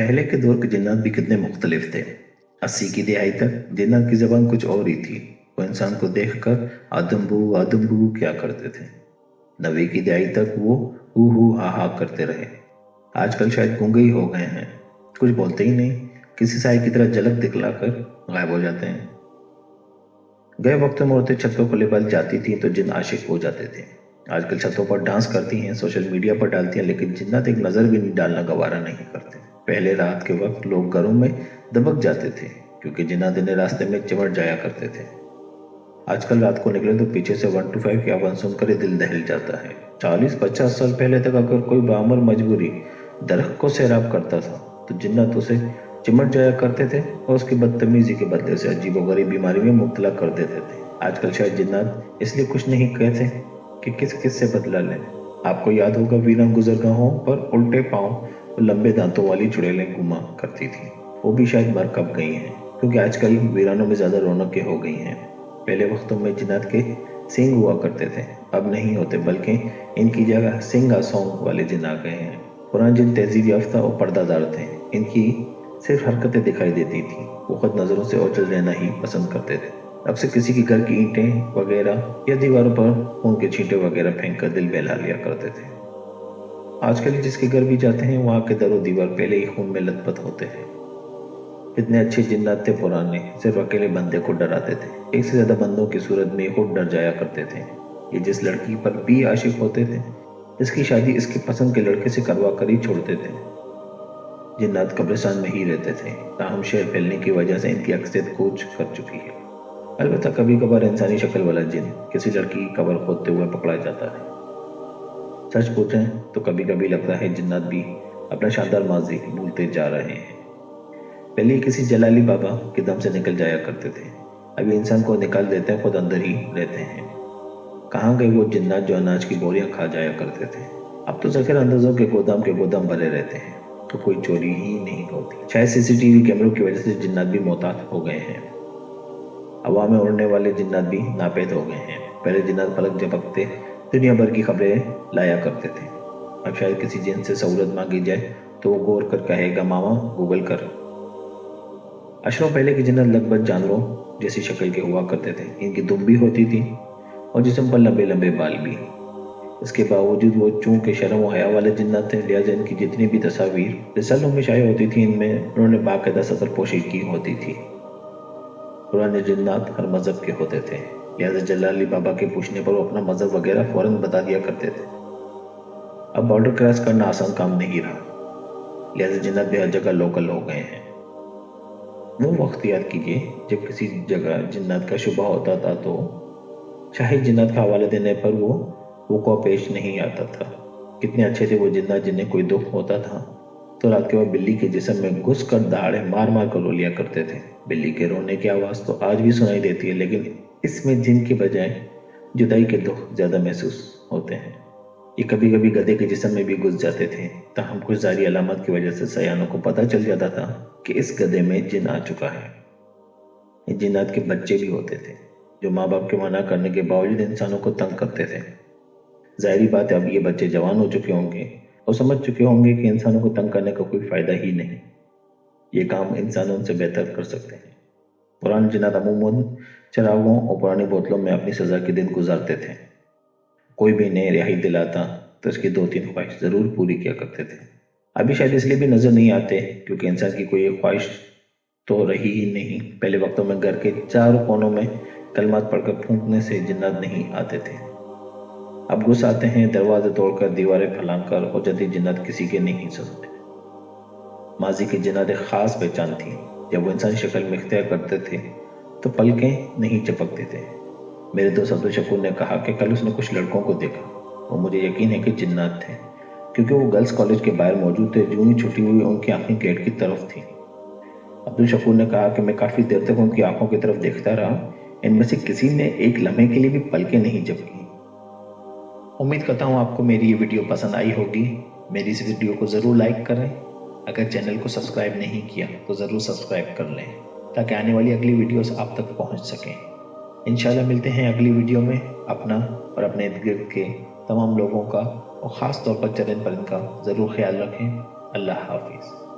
پہلے کے دور کے جنات بھی کتنے مختلف تھے۔ 80 کی دہائی تک جنات کی زبان کچھ اور ہی تھی۔ وہ انسان کو دیکھ کر آدم بو کیا کرتے تھے۔ 90 کی دہائی تک وہ ہو ہا ہا کرتے رہے۔ آج کل شاید گونگے ہی ہو گئے ہیں، کچھ بولتے ہی نہیں، کسی سائے کی طرح جھلک دکھلا کر غائب ہو جاتے ہیں۔ گئے وقت میں عورتیں چھتوں کو لپٹ جاتی تھیں تو جن عاشق ہو جاتے تھے۔ آج کل چھتوں پر ڈانس کرتی ہیں، سوشل میڈیا پر ڈالتی ہیں، لیکن جنات ایک نظر بھی نہیں ڈالنا گوارا نہیں کرتے۔ پہلے رات کے وقت لوگ گھروں میں دبک جاتے تھے کیونکہ جنات انہیں راستے میں چمٹ جایا کرتے تھے۔ آج کل رات کو نکلے تو پیچھے سے 125 کی آواز سن کر ہی دل دہل جاتا ہے۔ 40-50 سال پہلے تک اگر کوئی بعمر مجبوری درخت کو سیراب کرتا تھا تو جنات اسے چمٹ جایا کرتے تھے اور اس کی بدتمیزی کے بدلے سے عجیب و غریب بیماری میں مبتلا کر دیتے تھے۔ آج کل شاید جنات اس لیے کچھ نہیں کہتے کہ کس سے بدلہ لیں۔ آپ کو یاد ہوگا ویران گزرگاہوں پر الٹے پاؤں اور لمبے دانتوں والی چڑیلیں گھوما کرتی تھی، وہ بھی شاید مر کب گئی ہیں، کیونکہ آج کل ویرانوں میں زیادہ رونقیں ہو گئی ہیں۔ پہلے وقتوں میں جنات کے سینگ ہوا کرتے تھے، اب نہیں ہوتے، بلکہ ان کی جگہ سنگا سونگ والے جن آ گئے ہیں۔ پرانے جن تہذیب یافتہ اور پردہ دار تھے، ان کی صرف حرکتیں دکھائی دیتی تھیں، وہ خود نظروں سے اوجھل رہنا ہی پسند کرتے تھے۔ اکثر کسی کے گھر کی اینٹیں وغیرہ یا دیواروں پر خون کے چھینٹے وغیرہ پھینک کر دل بہلا لیا کرتے تھے۔ آج کل جس کے گھر بھی جاتے ہیں وہاں کے در و دیوار پہلے ہی خون میں لت پت ہوتے ہیں۔ کتنے اچھے جنات تھے پرانے، صرف اکیلے بندے کو ڈراتے تھے، ایک سے زیادہ بندوں کی صورت میں خود ڈر جایا کرتے تھے۔ یہ جس لڑکی پر بھی عاشق ہوتے تھے، اس کی شادی اس کی پسند کے لڑکے سے کروا کر ہی چھوڑتے تھے۔ جنات قبرستان میں ہی رہتے تھے، تاہم شہر پھیلنے کی وجہ سے ان کی اکثریت کوچ کر چکی ہے۔ البتہ کبھی کبھار انسانی شکل والا جن کسی لڑکی کی قبر کھودتے ہوئے پکڑا جاتا ہے۔ سچ پوچھیں تو کبھی کبھی لگتا ہے جنات بھی اپنا شاندار ماضی بھولتے جا رہے ہیں۔ پہلے کسی جلالی بابا کے دم سے نکل جایا کرتے تھے، ابھی انسان کو نکال دیتے ہیں، خود اندر ہی رہتے ہیں۔ کہاں گئے وہ جنات جو اناج کی بوریاں کھا جایا کرتے تھے؟ اب تو ذخیرہ اندازوں کے گودام بھرے رہتے ہیں تو کوئی چوری ہی نہیں ہوتی۔ شاید CCTV کیمروں کی وجہ سے جنات بھی محتاط ہو گئے ہیں۔ ہوا میں اڑنے والے جنات بھی ناپید ہو گئے ہیں۔ پہلے جنات پلک جھپکتے دنیا بھر کی خبریں لایا کرتے تھے، اب شاید کسی جن سے سہولت مانگی جائے تو وہ غور کر کہے گا ماما گوگل کر۔ اشروں پہلے کے جنات لگ بھگ جانوروں جیسی شکل کے ہوا کرتے تھے، ان کی دم بھی ہوتی تھی اور جسم پر لمبے لمبے بال بھی۔ اس کے باوجود وہ چونکہ شرم و حیا والے جنات تھے، لہٰذا ان کی جتنی بھی تصاویر رسالوں میں شائع ہوتی تھی، ان میں انہوں نے باقاعدہ سطر پوشی کی ہوتی تھی۔ پرانے جنات ہر مذہب کے ہوتے تھے، لہٰذا جلالی بابا کے پوچھنے پر وہ اپنا مذہب وغیرہ فوراً بتا دیا کرتے تھے۔ اب بارڈر کراس کرنا آسان کام نہیں رہا، لہٰذا جنات بھی ہر جگہ لوکل ہو گئے ہیں۔ وہ وقت یاد کیجئے جب کسی جگہ جنات کا شبہ ہوتا تھا تو شاہی جنات کا حوالہ دینے پر وہ وقوع پیش نہیں آتا تھا۔ کتنے اچھے تھے وہ جنات جنہیں کوئی دکھ ہوتا تھا تو رات کے وقت بلی کے جسم میں گھس کر دہاڑے مار مار کر رو لیا کرتے تھے۔ بلی کے رونے کی آواز تو آج بھی سنائی دیتی ہے، لیکن اس میں جن کے بجائے جدائی کے دکھ زیادہ محسوس ہوتے ہیں۔ یہ کبھی کبھی گدھے کے جسم میں بھی گھس جاتے تھے، تاہم کچھ ظاہری علامات کی وجہ سے سیاحوں کو پتہ چل جاتا تھا کہ اس گدھے میں جن آ چکا ہے۔ ان جنات کے بچے بھی ہوتے تھے جو ماں باپ کے منع کرنے کے باوجود انسانوں کو تنگ کرتے تھے۔ ظاہری بات ہے اب یہ بچے جوان ہو چکے ہوں گے اور سمجھ چکے ہوں گے کہ انسانوں کو تنگ کرنے کا کوئی فائدہ ہی نہیں، یہ کام انسانوں سے بہتر کر سکتے ہیں۔ پرانے جنات عموماً چراغوں اور پرانی بوتلوں میں اپنی سزا کے دن گزارتے تھے۔ کوئی بھی انہیں رہائی دلاتا تو اس کی 2-3 خواہش ضرور پوری کیا کرتے تھے۔ ابھی شاید اس لیے بھی نظر نہیں آتے کیونکہ انسان کی کوئی خواہش تو رہی ہی نہیں۔ پہلے وقتوں میں گھر کے چاروں کونوں میں کلمات پڑھ کر پھونکنے سے جنات نہیں آتے تھے، اب گھس آتے ہیں دروازے توڑ کر، دیواریں پھلانگ کر، اور جدید جنات کسی کے نہیں سنتے۔ ماضی کے جنات ایک خاص پہچان تھی، جب وہ انسانی شکل میں اختیار کرتے تھے تو پلکیں نہیں چپکتے تھے۔ میرے دوست عبدالشکور نے کہا کہ کل اس نے کچھ لڑکوں کو دیکھا، اور مجھے یقین ہے کہ جنات تھے کیونکہ وہ گرلز کالج کے باہر موجود تھے۔ جوں ہی چھٹی ہوئی ان کی آنکھیں گیٹ کی طرف تھیں۔ عبدالشکور نے کہا کہ میں کافی دیر تک ان کی آنکھوں کی طرف دیکھتا رہا، ان میں سے کسی نے ایک لمحے کے لیے بھی پلکیں نہیں جھپکیں۔ امید کرتا ہوں آپ کو میری یہ ویڈیو پسند آئی ہوگی۔ میری اس ویڈیو کو ضرور لائک کریں، اگر چینل کو سبسکرائب نہیں کیا تو ضرور سبسکرائب کر لیں تاکہ آنے والی اگلی ویڈیوز آپ تک پہنچ سکیں۔ انشاءاللہ ملتے ہیں اگلی ویڈیو میں۔ اپنا اور اپنے ارد گرد کے تمام لوگوں کا اور خاص طور پر چرند پرند کا ضرور خیال رکھیں۔ اللہ حافظ۔